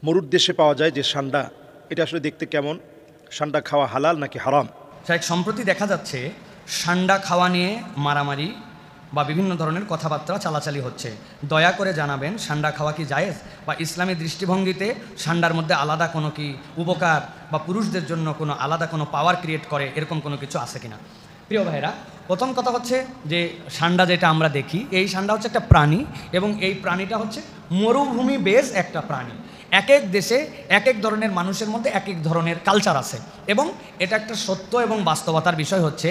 মরুর দেশে পাওয়া যায় যে সান্ডা, এটা আসলে দেখতে কেমন? সান্ডা খাওয়া হালাল নাকি হারাম? শাইখ, সম্প্রতি দেখা যাচ্ছে সান্ডা খাওয়া নিয়ে মারামারি বা বিভিন্ন ধরনের কথাবার্তা চালাচালি হচ্ছে। দয়া করে জানাবেন সান্ডা খাওয়া কি জায়েজ, বা ইসলামী দৃষ্টিভঙ্গিতে সান্ডার মধ্যে আলাদা কোনো কি উপকার বা পুরুষদের জন্য কোনো আলাদা কোনো পাওয়ার ক্রিয়েট করে এরকম কোনো কিছু আছে কিনা? প্রিয় ভাইরা, প্রথম কথা হচ্ছে যে সান্ডা যেটা আমরা দেখি, এই সান্ডা হচ্ছে একটা প্রাণী এবং এই প্রাণীটা হচ্ছে মরুভূমি বেস একটা প্রাণী। এক এক দেশে এক এক ধরনের মানুষের মধ্যে এক এক ধরনের কালচার আছে এবং এটা একটা সত্য এবং বাস্তবতার বিষয় হচ্ছে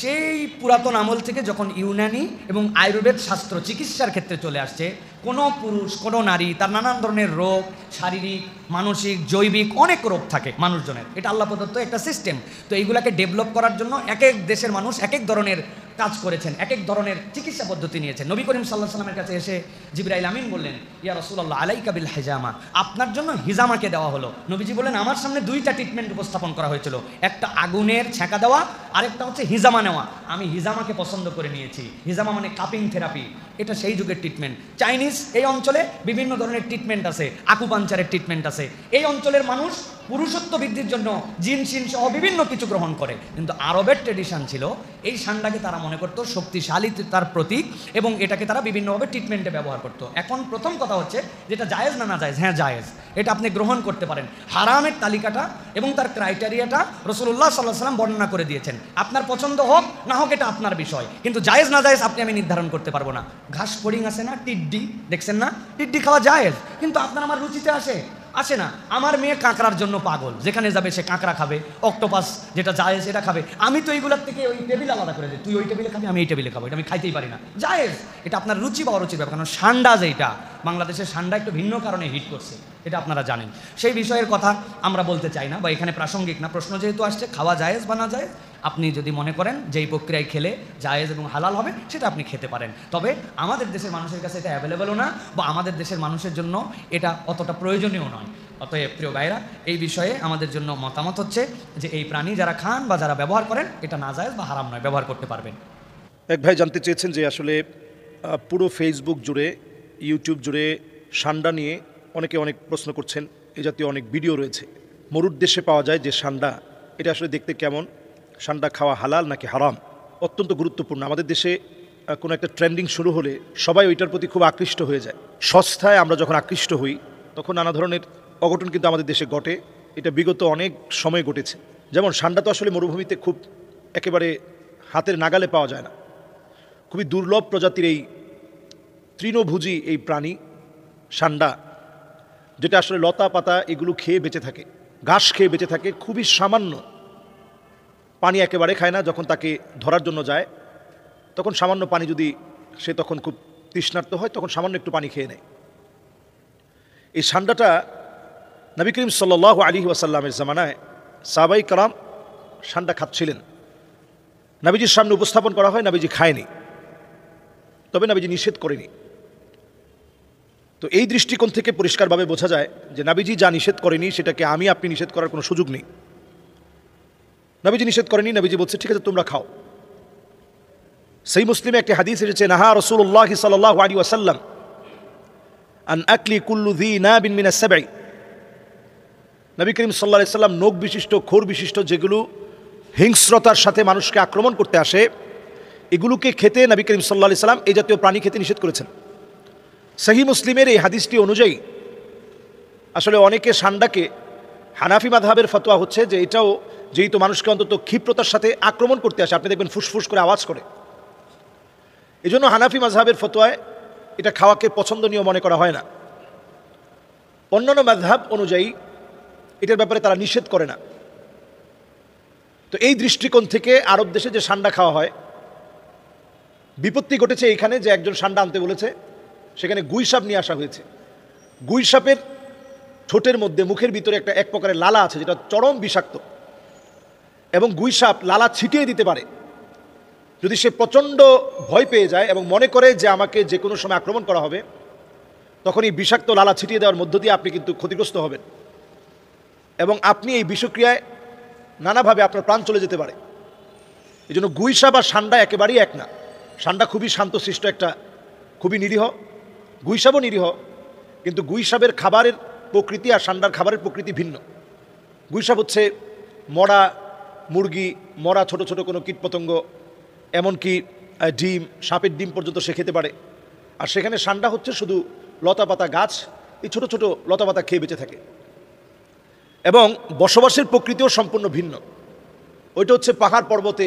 সেই পুরাতন আমল থেকে যখন ইউনানি এবং আয়ুর্বেদ শাস্ত্র চিকিৎসার ক্ষেত্রে চলে আসছে, কোনো পুরুষ কোনো নারী তার নানান ধরনের রোগ, শারীরিক মানসিক জৈবিক অনেক রোগ থাকে মানুষজনের, এটা আল্লাহ প্রদত্ত একটা সিস্টেম। তো এইগুলাকে ডেভেলপ করার জন্য এক এক দেশের মানুষ এক এক ধরনের কাজ করেছেন, এক এক ধরনের চিকিৎসা পদ্ধতি নিয়েছেন। নবী করিম সাল্লাল্লাহু আলাইহি ওয়াসাল্লামের কাছে এসে জিবরাইল আমিন বললেন, ইয়া রাসূলুল্লাহ আলাইকা বিল হিজামা, আপনার জন্য হিজামাকে দেওয়া হলো। নবীজি বলেন, আমার সামনে দুইটা ট্রিটমেন্ট উপস্থাপন করা হয়েছিল, একটা আগুনের ছ্যাঁকা দেওয়া, আরেকটা হচ্ছে হিজামা নেওয়া। আমি হিজামাকে পছন্দ করে নিয়েছি। হিজামা মানে কাপিং থেরাপি, এটা সেই যুগের ট্রিটমেন্ট। চাইনিজ এই অঞ্চলে বিভিন্ন ধরনের ট্রিটমেন্ট আছে, আকুপাঞ্চারের ট্রিটমেন্ট আছে। এই অঞ্চলের মানুষ পুরুষত্ব বৃদ্ধির জন্য জিন শিন সহ বিভিন্ন কিছু গ্রহণ করে, কিন্তু আরবের ট্রেডিশন ছিল এই সান্ডাকে তারা মনে করতো শক্তিশালী তার প্রতীক এবং এটাকে তারা বিভিন্নভাবে ট্রিটমেন্টে ব্যবহার করতো। এখন প্রথম কথা হচ্ছে যেটা জায়েজ না জায়েজ? হ্যাঁ জায়েজ, এটা আপনি গ্রহণ করতে পারেন। হারামের তালিকাটা এবং তার ক্রাইটেরিয়াটা রাসূলুল্লাহ সাল্লাল্লাহু আলাইহি ওয়াসাল্লাম বর্ণনা করে দিয়েছেন। আপনার পছন্দ হোক না হোক এটা আপনার বিষয়, কিন্তু জায়েজ না জায়েজ আপনি আমি নির্ধারণ করতে পারবো না। ঘাস ফড়িং আছে না, টিড্ডি দেখছেন না, টিড্ডি খাওয়া জায়েজ, কিন্তু আপনার আমার রুচিতে আসে না। আমার মেয়ে কাঁকড়ার জন্য পাগল, যেখানে যাবে সে কাঁকড়া খাবে, অক্টোপাস যেটা জায়েজ এটা খাবে। আমি তো এইগুলোর থেকে ওই টেবিল আলাদা করে দিই, তুই ওই টেবিলে খাবি আমি এই টেবিলে খাবো, এটা আমি খাইতেই পারি না। জায়েজ, এটা আপনার রুচি বা অরুচির ব্যাপার। কারণ সান্ডা যেটা বাংলাদেশের সান্ডা একটু ভিন্ন কারণে হিট করছে, এটা আপনারা জানেন। সেই বিষয়ের কথা আমরা বলতে চাই না বা এখানে প্রাসঙ্গিক না। প্রশ্ন যেহেতু আসছে খাওয়া জায়েজ বা না জায়েজ, আপনি যদি মনে করেন যে এই প্রক্রিয়ায় খেলে জায়েজ এবং হালাল হবে সেটা আপনি খেতে পারেন। তবে আমাদের দেশের মানুষের কাছে এটা অ্যাভেলেবেলও না বা আমাদের দেশের মানুষের জন্য এটা অতটা প্রয়োজনীয় নয়। অতএব প্রিয় ভাইরা, এই বিষয়ে আমাদের জন্য মতামত হচ্ছে যে এই প্রাণী যারা খান বা যারা ব্যবহার করেন এটা না জায়েজ বা হারাম নয়, ব্যবহার করতে পারবেন। এক ভাই জানতে চেয়েছেন যে আসলে পুরো ফেসবুক জুড়ে ইউটিউব জুড়ে সান্ডা নিয়ে অনেকে অনেক প্রশ্ন করছেন, এই জাতীয় অনেক ভিডিও রয়েছে। মরুর দেশে পাওয়া যায় যে সান্ডা, এটা আসলে দেখতে কেমন? সান্ডা খাওয়া হালাল নাকি হারাম? অত্যন্ত গুরুত্বপূর্ণ। আমাদের দেশে কোনো একটা ট্রেন্ডিং শুরু হলে সবাই ওইটার প্রতি খুব আকৃষ্ট হয়ে যায়। সস্তায় আমরা যখন আকৃষ্ট হই তখন নানা ধরনের অঘটন কিন্তু আমাদের দেশে ঘটে। এটা বিগত অনেক সময় ঘটেছে। যেমন সান্ডা তো আসলে মরুভূমিতে খুব একেবারে হাতের নাগালে পাওয়া যায় না, খুবই দুর্লভ প্রজাতির এই তৃণভোজী এই প্রাণী সান্ডা, যেটা আসলে লতা পাতা এগুলো খেয়ে বেঁচে থাকে, ঘাস খেয়ে বেঁচে থাকে, খুবই সামান্য, পানি একেবারে খায় না। যখন তাকে ধরার জন্য যায় তখন সামান্য পানি, যদি সে তখন খুব তৃষ্ণার্ত হয় তখন সামান্য একটু পানি খেয়ে নেয়। এই সান্ডাটা নবী করিম সাল্লাল্লাহু আলাইহি ওয়াসাল্লামের জামানায় সাহাবায়ে কেরাম সান্ডা খাচ্ছিলেন। নবীজির সামনে উপস্থাপন করা হয়, নবীজি খায়নি, তবে নবীজি নিষেধ করেনি। তো এই দৃষ্টিকোণ থেকে পরিষ্কারভাবে বোঝা যায় যে নবীজি যা নিষেধ করেনি সেটাকে আমি আপনি নিষেধ করার কোনো সুযোগ নেই। নবীজি নিষেধ করেনি, নবীজি বলছে ঠিক আছে তোমরা খাও। সেই মুসলিমে একটি হাদিস এসেছে, নাহা রাসূলুল্লাহ সাল্লাল্লাহু আলাইহি ওয়াসাল্লাম আন আকলি কুল্লু যী নাবিন মিনাস সাবঈ। নবী করিম সাল্লাল্লাহু আলাইহি ওয়াসাল্লাম নখ বিশিষ্ট, খোর বিশিষ্ট, যেগুলো হিংস্রতার সাথে মানুষকে আক্রমণ করতে আসে, এগুলোকে খেতে নবী করিম সাল্লাল্লাহু আলাইহি ওয়াসাল্লাম এই জাতীয় প্রাণী খেতে নিষেধ করেছেন। সহিহ মুসলিমের এই হাদিসটি অনুযায়ী আসলে অনেকে সান্ডাকে, হানাফি মাযহাবের ফতোয়া হচ্ছে যে এটাও যেহেতু মানুষকে অন্তত ক্ষিপ্রতার সাথে আক্রমণ করতে আসে, আপনি দেখবেন ফুসফুস করে আওয়াজ করে, এই জন্য হানাফি মাযহাবের ফতোয়ায় এটা খাওয়াকে পছন্দনীয় মনে করা হয় না। অন্যান্য মাযহাব অনুযায়ী এটার ব্যাপারে তারা নিষেধ করে না। তো এই দৃষ্টিকোণ থেকে আরব দেশে যে সান্ডা খাওয়া হয়, বিপত্তি ঘটেছে এইখানে যে একজন সান্ডা আনতে বলেছে, সেখানে গুইসাপ নিয়ে আসা হয়েছে। গুইসাপের ঠোঁটের মধ্যে, মুখের ভিতরে এক প্রকারের লালা আছে যেটা চরম বিষাক্ত, এবং গুইসাপ লালা ছিটিয়ে দিতে পারে। যদি সে প্রচণ্ড ভয় পেয়ে যায় এবং মনে করে যে আমাকে যে কোনো সময় আক্রমণ করা হবে, তখন এই বিষাক্ত লালা ছিটিয়ে দেওয়ার মধ্য দিয়ে আপনি কিন্তু ক্ষতিগ্রস্ত হবেন এবং আপনি এই বিষক্রিয়ায় নানাভাবে আপনার প্রাণ চলে যেতে পারে। এই জন্য গুইসাপ আর সান্ডা একেবারেই এক না। সান্ডা খুবই শান্তশিষ্ট একটা, খুবই নিরীহ, গুইসাপও নিরীহ, কিন্তু গুইসাপের খাবারের প্রকৃতি আর সান্ডার খাবারের প্রকৃতি ভিন্ন। গুইসাপ হচ্ছে মরা মুরগি, মরা ছোট ছোট কোনো কীটপতঙ্গ, এমনকি ডিম, সাপের ডিম পর্যন্ত সে খেতে পারে। আর সেখানে সান্ডা হচ্ছে শুধু লতাপাতা গাছ, এই ছোট ছোট লতাপাতা খেয়ে বেঁচে থাকে। এবং বসবাসের প্রকৃতিও সম্পূর্ণ ভিন্ন। ওইটা হচ্ছে পাহাড় পর্বতে,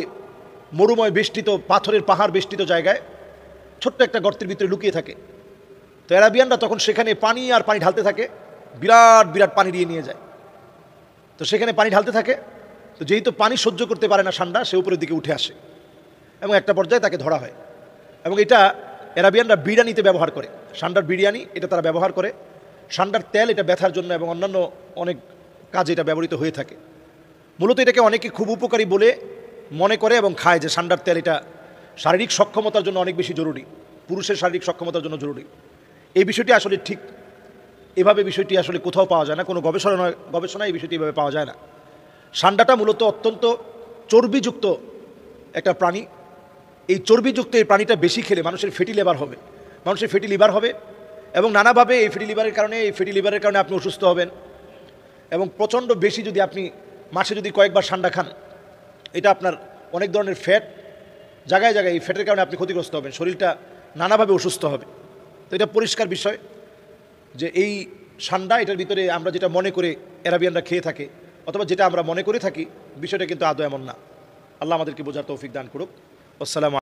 মরুময় বেষ্টিত, পাথরের পাহাড় বেষ্টিত জায়গায় ছোট্ট একটা গর্তের ভিতরে লুকিয়ে থাকে। তো অ্যারাবিয়ানরা তখন সেখানে পানি আর পানি ঢালতে থাকে, বিরাট বিরাট পানি নিয়ে যায়। তো সেখানে পানি ঢালতে থাকে, তো যেহেতু পানি সহ্য করতে পারে না সান্ডা, সে উপরের দিকে উঠে আসে এবং একটা পর্যায়ে তাকে ধরা হয়। এবং এটা অ্যারাবিয়ানরা বিরিয়ানিতে ব্যবহার করে, সান্ডার বিরিয়ানি এটা তারা ব্যবহার করে। সান্ডার তেল এটা ব্যথার জন্য এবং অন্যান্য অনেক কাজে এটা ব্যবহৃত হয়ে থাকে। মূলত এটাকে অনেকে খুব উপকারী বলে মনে করে এবং খায়, যে সান্ডার তেল এটা শারীরিক সক্ষমতার জন্য অনেক বেশি জরুরি, পুরুষের শারীরিক সক্ষমতার জন্য জরুরি। এই বিষয়টি আসলে ঠিক এভাবে বিষয়টি আসলে কোথাও পাওয়া যায় না, কোনো গবেষণায় এই বিষয়টি এভাবে পাওয়া যায় না। সান্ডাটা মূলত অত্যন্ত চর্বিযুক্ত একটা প্রাণী। এই চর্বিযুক্ত এই প্রাণীটা বেশি খেলে মানুষের ফ্যাটি লিভার হবে এবং নানাভাবে এই ফ্যাটি লিভারের কারণে আপনি অসুস্থ হবেন। এবং প্রচণ্ড বেশি যদি আপনি মাসে যদি কয়েকবার সান্ডা খান, এটা আপনার অনেক ধরনের ফ্যাট জায়গায় জায়গায়, এই ফ্যাটের কারণে আপনি ক্ষতিগ্রস্ত হবেন, শরীরটা নানাভাবে অসুস্থ হবে। তো এটা পরিষ্কার বিষয় যে এই সান্ডা, এটার ভিতরে আমরা যেটা মনে করে অ্যারাবিয়ানরা খেয়ে থাকে অথবা যেটা আমরা মনে করে থাকি, বিষয়টা কিন্তু আদৌ এমন না। আল্লাহ আমাদেরকে বোঝার তৌফিক দান করুক। আসসালামু